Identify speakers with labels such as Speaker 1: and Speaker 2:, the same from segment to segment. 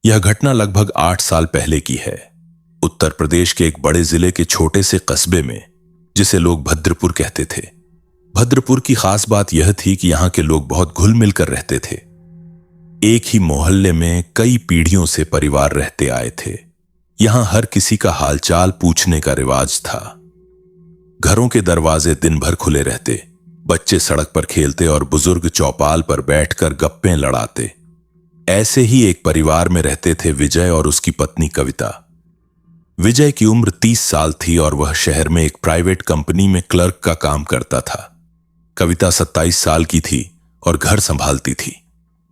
Speaker 1: यह घटना लगभग 8 साल पहले की है। उत्तर प्रदेश के एक बड़े जिले के छोटे से कस्बे में, जिसे लोग भद्रपुर कहते थे। भद्रपुर की खास बात यह थी कि यहां के लोग बहुत घुल मिल कर रहते थे। एक ही मोहल्ले में कई पीढ़ियों से परिवार रहते आए थे। यहां हर किसी का हालचाल पूछने का रिवाज था। घरों के दरवाजे दिन भर खुले रहते, बच्चे सड़क पर खेलते और बुजुर्ग चौपाल पर बैठकर गप्पे लड़ाते। ऐसे ही एक परिवार में रहते थे विजय और उसकी पत्नी कविता। विजय की उम्र 30 साल थी और वह शहर में एक प्राइवेट कंपनी में क्लर्क का काम करता था। कविता 27 साल की थी और घर संभालती थी।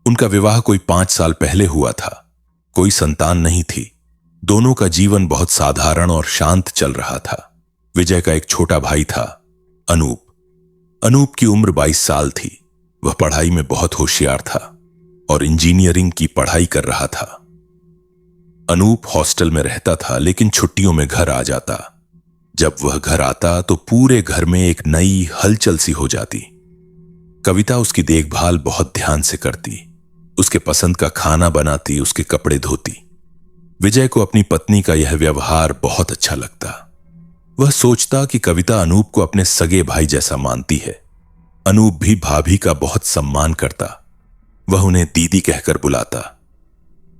Speaker 1: उनका विवाह कोई 5 साल पहले हुआ था। कोई संतान नहीं थी। दोनों का जीवन बहुत साधारण और शांत चल रहा था। विजय का एक छोटा भाई था, अनूप। अनूप की उम्र 22 साल थी। वह पढ़ाई में बहुत होशियार था और इंजीनियरिंग की पढ़ाई कर रहा था। अनूप हॉस्टल में रहता था, लेकिन छुट्टियों में घर आ जाता। जब वह घर आता तो पूरे घर में एक नई हलचल सी हो जाती। कविता उसकी देखभाल बहुत ध्यान से करती, उसके पसंद का खाना बनाती, उसके कपड़े धोती। विजय को अपनी पत्नी का यह व्यवहार बहुत अच्छा लगता। वह सोचता कि कविता अनूप को अपने सगे भाई जैसा मानती है। अनूप भी भाभी का बहुत सम्मान करता। वह उन्हें दीदी कहकर बुलाता।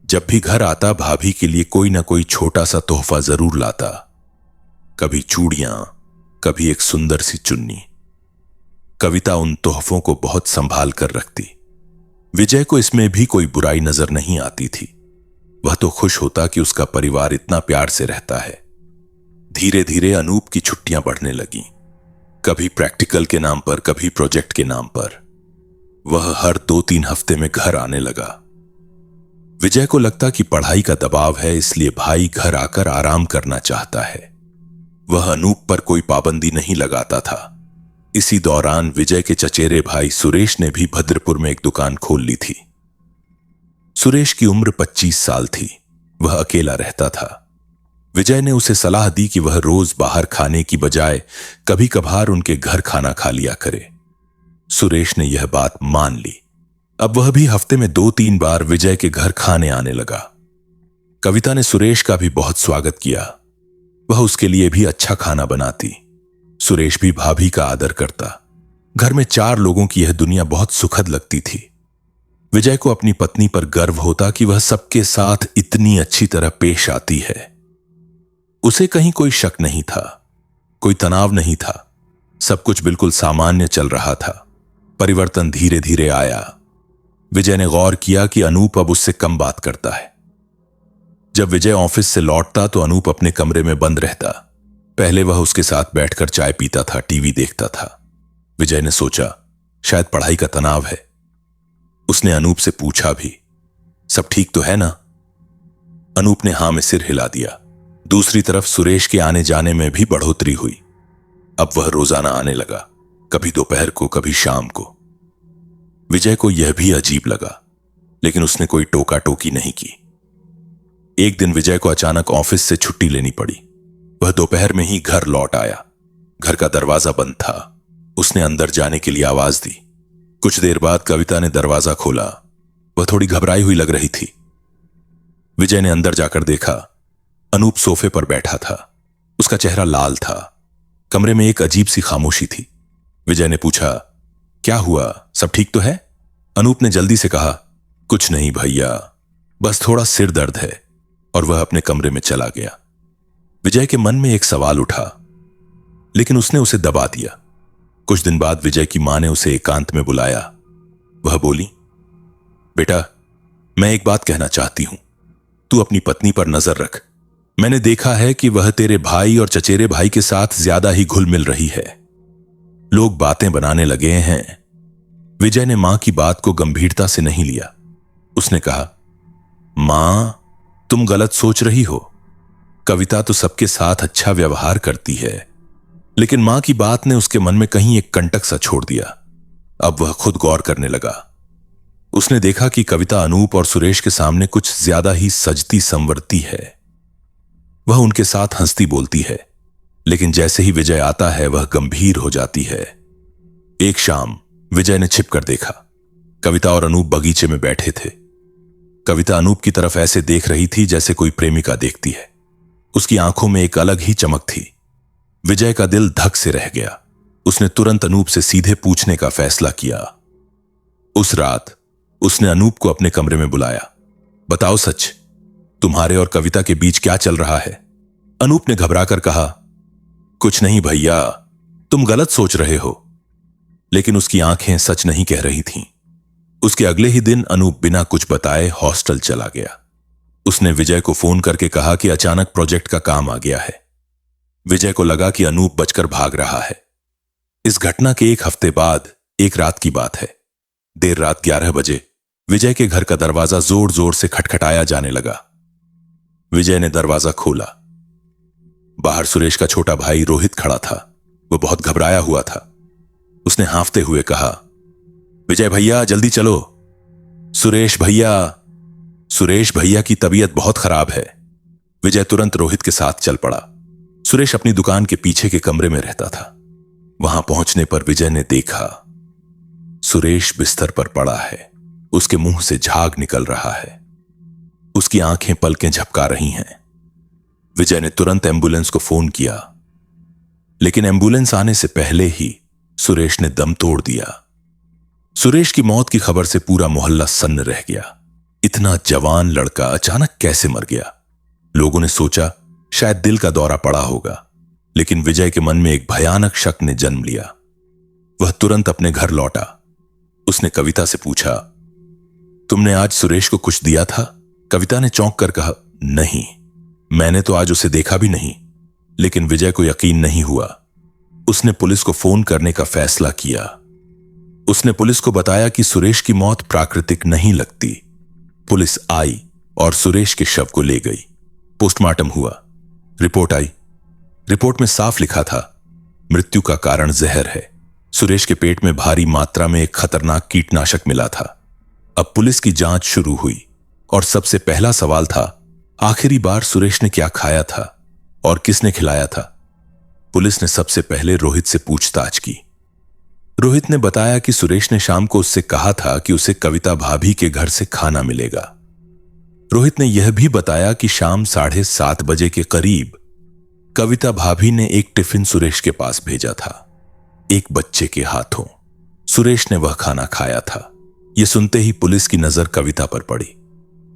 Speaker 1: जब भी घर आता भाभी के लिए कोई ना कोई छोटा सा तोहफा जरूर लाता। कभी चूड़ियां, कभी एक सुंदर सी चुन्नी। कविता उन तोहफों को बहुत संभाल कर रखती। विजय को इसमें भी कोई बुराई नजर नहीं आती थी। वह तो खुश होता कि उसका परिवार इतना प्यार से रहता है। धीरे धीरे अनूप की छुट्टियां बढ़ने लगीं। कभी प्रैक्टिकल के नाम पर, कभी प्रोजेक्ट के नाम पर। वह हर 2-3 हफ्ते में घर आने लगा। विजय को लगता कि पढ़ाई का दबाव है, इसलिए भाई घर आकर आराम करना चाहता है। वह अनूप पर कोई पाबंदी नहीं लगाता था। इसी दौरान विजय के चचेरे भाई सुरेश ने भी भद्रपुर में एक दुकान खोल ली थी। सुरेश की उम्र 25 साल थी। वह अकेला रहता था। विजय ने उसे सलाह दी कि वह रोज बाहर खाने की बजाय कभी कभार उनके घर खाना खा लिया करे। सुरेश ने यह बात मान ली। अब वह भी हफ्ते में 2-3 बार विजय के घर खाने आने लगा। कविता ने सुरेश का भी बहुत स्वागत किया। वह उसके लिए भी अच्छा खाना बनाती। सुरेश भी भाभी का आदर करता। घर में 4 लोगों की यह दुनिया बहुत सुखद लगती थी। विजय को अपनी पत्नी पर गर्व होता कि वह सबके साथ इतनी अच्छी तरह पेश आती है। उसे कहीं कोई शक नहीं था, कोई तनाव नहीं था। सब कुछ बिल्कुल सामान्य चल रहा था। परिवर्तन धीरे धीरे आया। विजय ने गौर किया कि अनूप अब उससे कम बात करता है। जब विजय ऑफिस से लौटता तो अनूप अपने कमरे में बंद रहता। पहले वह उसके साथ बैठकर चाय पीता था, टीवी देखता था। विजय ने सोचा शायद पढ़ाई का तनाव है। उसने अनूप से पूछा भी, सब ठीक तो है ना? अनूप ने हां में सिर हिला दिया। दूसरी तरफ सुरेश के आने जाने में भी बढ़ोतरी हुई। अब वह रोजाना आने लगा, कभी दोपहर को, कभी शाम को। विजय को यह भी अजीब लगा, लेकिन उसने कोई टोका टोकी नहीं की। एक दिन विजय को अचानक ऑफिस से छुट्टी लेनी पड़ी। वह दोपहर में ही घर लौट आया। घर का दरवाजा बंद था। उसने अंदर जाने के लिए आवाज दी। कुछ देर बाद कविता ने दरवाजा खोला। वह थोड़ी घबराई हुई लग रही थी। विजय ने अंदर जाकर देखा, अनूप सोफे पर बैठा था। उसका चेहरा लाल था। कमरे में एक अजीब सी खामोशी थी। विजय ने पूछा, क्या हुआ, सब ठीक तो है? अनूप ने जल्दी से कहा, कुछ नहीं भैया, बस थोड़ा सिर दर्द है, और वह अपने कमरे में चला गया। विजय के मन में एक सवाल उठा, लेकिन उसने उसे दबा दिया। कुछ दिन बाद विजय की मां ने उसे एकांत में बुलाया। वह बोली, बेटा, मैं एक बात कहना चाहती हूं। तू अपनी पत्नी पर नजर रख। मैंने देखा है कि वह तेरे भाई और चचेरे भाई के साथ ज्यादा ही घुल मिल रही है। लोग बातें बनाने लगे हैं। विजय ने मां की बात को गंभीरता से नहीं लिया। उसने कहा, मां, तुम गलत सोच रही हो। कविता तो सबके साथ अच्छा व्यवहार करती है। लेकिन मां की बात ने उसके मन में कहीं एक कंटक सा छोड़ दिया। अब वह खुद गौर करने लगा। उसने देखा कि कविता अनूप और सुरेश के सामने कुछ ज्यादा ही सजती संवरती है। वह उनके साथ हंसती बोलती है, लेकिन जैसे ही विजय आता है वह गंभीर हो जाती है। एक शाम विजय ने छिपकर देखा। कविता और अनूप बगीचे में बैठे थे। कविता अनूप की तरफ ऐसे देख रही थी जैसे कोई प्रेमिका देखती है। उसकी आंखों में एक अलग ही चमक थी। विजय का दिल धक से रह गया। उसने तुरंत अनूप से सीधे पूछने का फैसला किया। उस रात उसने अनूप को अपने कमरे में बुलाया। बताओ सच, तुम्हारे और कविता के बीच क्या चल रहा है? अनूप ने घबराकर कहा, कुछ नहीं भैया, तुम गलत सोच रहे हो। लेकिन उसकी आंखें सच नहीं कह रही थीं। उसके अगले ही दिन अनूप बिना कुछ बताए हॉस्टल चला गया। उसने विजय को फोन करके कहा कि अचानक प्रोजेक्ट का काम आ गया है। विजय को लगा कि अनूप बचकर भाग रहा है। इस घटना के एक हफ्ते बाद एक रात की बात है। देर रात 11 बजे विजय के घर का दरवाजा जोर जोर से खटखटाया जाने लगा। विजय ने दरवाजा खोला। बाहर सुरेश का छोटा भाई रोहित खड़ा था। वो बहुत घबराया हुआ था। उसने हांफते हुए कहा, विजय भैया जल्दी चलो। सुरेश भैया की तबीयत बहुत खराब है। विजय तुरंत रोहित के साथ चल पड़ा। सुरेश अपनी दुकान के पीछे के कमरे में रहता था। वहां पहुंचने पर विजय ने देखा, सुरेश बिस्तर पर पड़ा है। उसके मुंह से झाग निकल रहा है। उसकी आंखें पलकें झपका रही हैं। विजय ने तुरंत एम्बुलेंस को फोन किया, लेकिन एम्बुलेंस आने से पहले ही सुरेश ने दम तोड़ दिया। सुरेश की मौत की खबर से पूरा मोहल्ला सन्न रह गया। इतना जवान लड़का अचानक कैसे मर गया? लोगों ने सोचा शायद दिल का दौरा पड़ा होगा, लेकिन विजय के मन में एक भयानक शक ने जन्म लिया। वह तुरंत अपने घर लौटा। उसने कविता से पूछा, तुमने आज सुरेश को कुछ दिया था? कविता ने चौंक कर कहा, नहीं, मैंने तो आज उसे देखा भी नहीं। लेकिन विजय को यकीन नहीं हुआ। उसने पुलिस को फोन करने का फैसला किया। उसने पुलिस को बताया कि सुरेश की मौत प्राकृतिक नहीं लगती। पुलिस आई और सुरेश के शव को ले गई। पोस्टमार्टम हुआ। रिपोर्ट आई। रिपोर्ट में साफ लिखा था, मृत्यु का कारण जहर है। सुरेश के पेट में भारी मात्रा में एक खतरनाक कीटनाशक मिला था। अब पुलिस की जांच शुरू हुई और सबसे पहला सवाल था, आखिरी बार सुरेश ने क्या खाया था और किसने खिलाया था? पुलिस ने सबसे पहले रोहित से पूछताछ की। रोहित ने बताया कि सुरेश ने शाम को उससे कहा था कि उसे कविता भाभी के घर से खाना मिलेगा। रोहित ने यह भी बताया कि शाम 7:30 बजे के करीब कविता भाभी ने एक टिफिन सुरेश के पास भेजा था, एक बच्चे के हाथों। सुरेश ने वह खाना खाया था। यह सुनते ही पुलिस की नजर कविता पर पड़ी।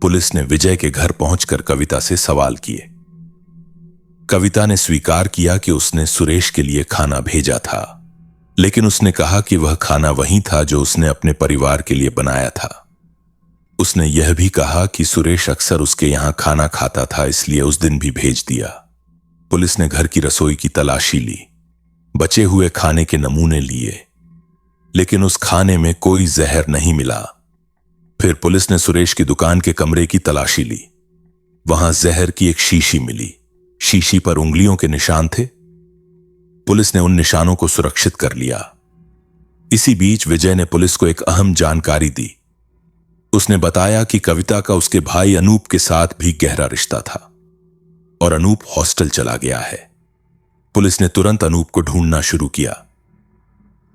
Speaker 1: पुलिस ने विजय के घर पहुंचकर कविता से सवाल किए। कविता ने स्वीकार किया कि उसने सुरेश के लिए खाना भेजा था, लेकिन उसने कहा कि वह खाना वही था जो उसने अपने परिवार के लिए बनाया था। उसने यह भी कहा कि सुरेश अक्सर उसके यहां खाना खाता था, इसलिए उस दिन भी भेज दिया। पुलिस ने घर की रसोई की तलाशी ली, बचे हुए खाने के नमूने लिए, लेकिन उस खाने में कोई जहर नहीं मिला। फिर पुलिस ने सुरेश की दुकान के कमरे की तलाशी ली। वहां जहर की एक शीशी मिली। शीशी पर उंगलियों के निशान थे। पुलिस ने उन निशानों को सुरक्षित कर लिया। इसी बीच विजय ने पुलिस को एक अहम जानकारी दी। उसने बताया कि कविता का उसके भाई अनूप के साथ भी गहरा रिश्ता था और अनूप हॉस्टल चला गया है। पुलिस ने तुरंत अनूप को ढूंढना शुरू किया।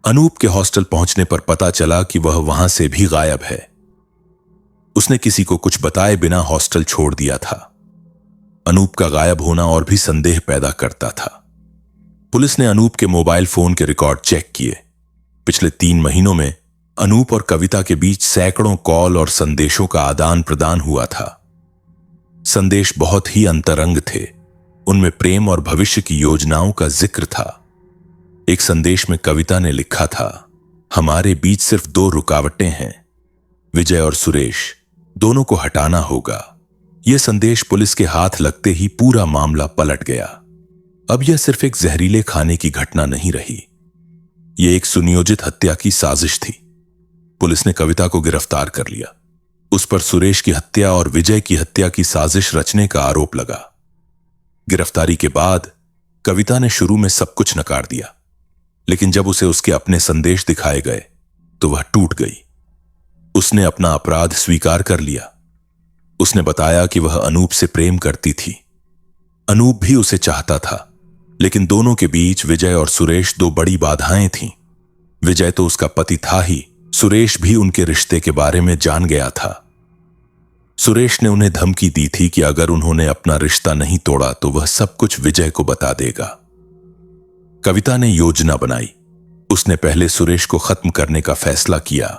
Speaker 1: अनूप के हॉस्टल पहुंचने पर पता चला कि वह वहां से भी गायब है। उसने किसी को कुछ बताए बिना हॉस्टल छोड़ दिया था। अनूप का गायब होना और भी संदेह पैदा करता था। पुलिस ने अनूप के मोबाइल फोन के रिकॉर्ड चेक किए। पिछले 3 महीनों में अनूप और कविता के बीच सैकड़ों कॉल और संदेशों का आदान प्रदान हुआ था। संदेश बहुत ही अंतरंग थे। उनमें प्रेम और भविष्य की योजनाओं का जिक्र था। एक संदेश में कविता ने लिखा था, हमारे बीच सिर्फ 2 रुकावटें हैं, विजय और सुरेश, दोनों को हटाना होगा। यह संदेश पुलिस के हाथ लगते ही पूरा मामला पलट गया। अब यह सिर्फ एक जहरीले खाने की घटना नहीं रही, यह एक सुनियोजित हत्या की साजिश थी। पुलिस ने कविता को गिरफ्तार कर लिया। उस पर सुरेश की हत्या और विजय की हत्या की साजिश रचने का आरोप लगा। गिरफ्तारी के बाद कविता ने शुरू में सब कुछ नकार दिया, लेकिन जब उसे उसके अपने संदेश दिखाए गए तो वह टूट गई। उसने अपना अपराध स्वीकार कर लिया। उसने बताया कि वह अनूप से प्रेम करती थी। अनूप भी उसे चाहता था, लेकिन दोनों के बीच विजय और सुरेश 2 बड़ी बाधाएं थीं। विजय तो उसका पति था ही, सुरेश भी उनके रिश्ते के बारे में जान गया था। सुरेश ने उन्हें धमकी दी थी कि अगर उन्होंने अपना रिश्ता नहीं तोड़ा तो वह सब कुछ विजय को बता देगा। कविता ने योजना बनाई। उसने पहले सुरेश को खत्म करने का फैसला किया।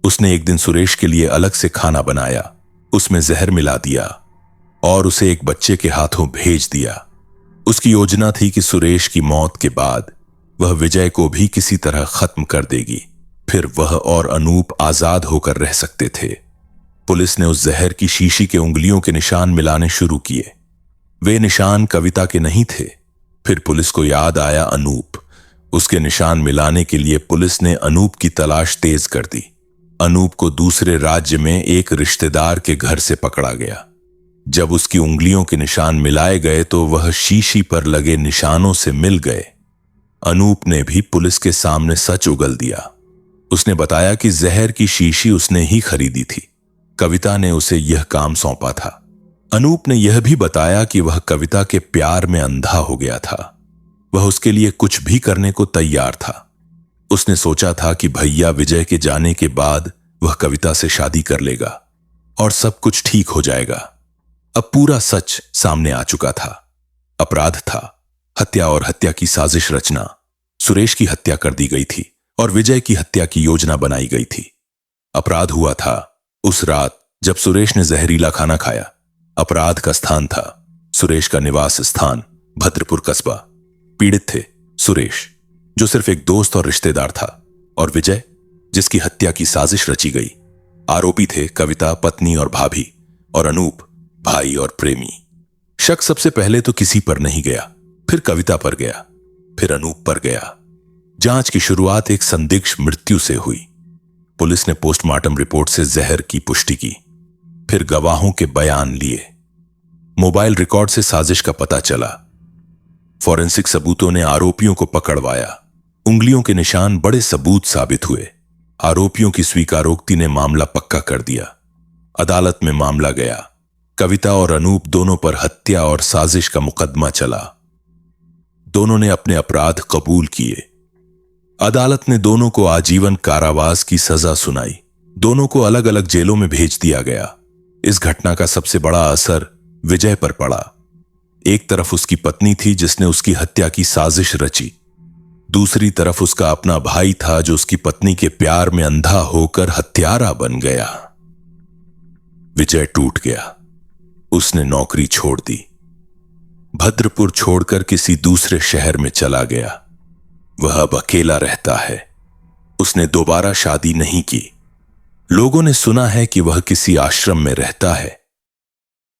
Speaker 1: उसने एक दिन सुरेश के लिए अलग से खाना बनाया, उसमें जहर मिला दिया और उसे एक बच्चे के हाथों भेज दिया। उसकी योजना थी कि सुरेश की मौत के बाद वह विजय को भी किसी तरह खत्म कर देगी, फिर वह और अनूप आजाद होकर रह सकते थे। पुलिस ने उस जहर की शीशी के उंगलियों के निशान मिलाने शुरू किए। वे निशान कविता के नहीं थे। फिर पुलिस को याद आया अनूप। उसके निशान मिलाने के लिए पुलिस ने अनूप की तलाश तेज कर दी। अनूप को दूसरे राज्य में एक रिश्तेदार के घर से पकड़ा गया। जब उसकी उंगलियों के निशान मिलाए गए तो वह शीशी पर लगे निशानों से मिल गए। अनूप ने भी पुलिस के सामने सच उगल दिया। उसने बताया कि जहर की शीशी उसने ही खरीदी थी। कविता ने उसे यह काम सौंपा था। अनूप ने यह भी बताया कि वह कविता के प्यार में अंधा हो गया था। वह उसके लिए कुछ भी करने को तैयार था। उसने सोचा था कि भैया विजय के जाने के बाद वह कविता से शादी कर लेगा और सब कुछ ठीक हो जाएगा। अब पूरा सच सामने आ चुका था। अपराध था, हत्या और हत्या की साजिश रचना। सुरेश की हत्या कर दी गई थी और विजय की हत्या की योजना बनाई गई थी। अपराध हुआ था उस रात जब सुरेश ने जहरीला खाना खाया। अपराध का स्थान था सुरेश का निवास स्थान भद्रपुर कस्बा। पीड़ित थे सुरेश, जो सिर्फ एक दोस्त और रिश्तेदार था, और विजय, जिसकी हत्या की साजिश रची गई। आरोपी थे कविता, पत्नी और भाभी, और अनूप, भाई और प्रेमी। शक सबसे पहले तो किसी पर नहीं गया, फिर कविता पर गया, फिर अनूप पर गया। जांच की शुरुआत एक संदिग्ध मृत्यु से हुई। पुलिस ने पोस्टमार्टम रिपोर्ट से जहर की पुष्टि की, फिर गवाहों के बयान लिए। मोबाइल रिकॉर्ड से साजिश का पता चला। फॉरेंसिक सबूतों ने आरोपियों को पकड़वाया। उंगलियों के निशान बड़े सबूत साबित हुए। आरोपियों की स्वीकारोक्ति ने मामला पक्का कर दिया। अदालत में मामला गया। कविता और अनूप दोनों पर हत्या और साजिश का मुकदमा चला। दोनों ने अपने अपराध कबूल किए। अदालत ने दोनों को आजीवन कारावास की सजा सुनाई। दोनों को अलग अलग जेलों में भेज दिया गया। इस घटना का सबसे बड़ा असर विजय पर पड़ा। एक तरफ उसकी पत्नी थी जिसने उसकी हत्या की साजिश रची, दूसरी तरफ उसका अपना भाई था जो उसकी पत्नी के प्यार में अंधा होकर हत्यारा बन गया। विजय टूट गया। उसने नौकरी छोड़ दी, भद्रपुर छोड़कर किसी दूसरे शहर में चला गया। वह अब अकेला रहता है। उसने दोबारा शादी नहीं की। लोगों ने सुना है कि वह किसी आश्रम में रहता है।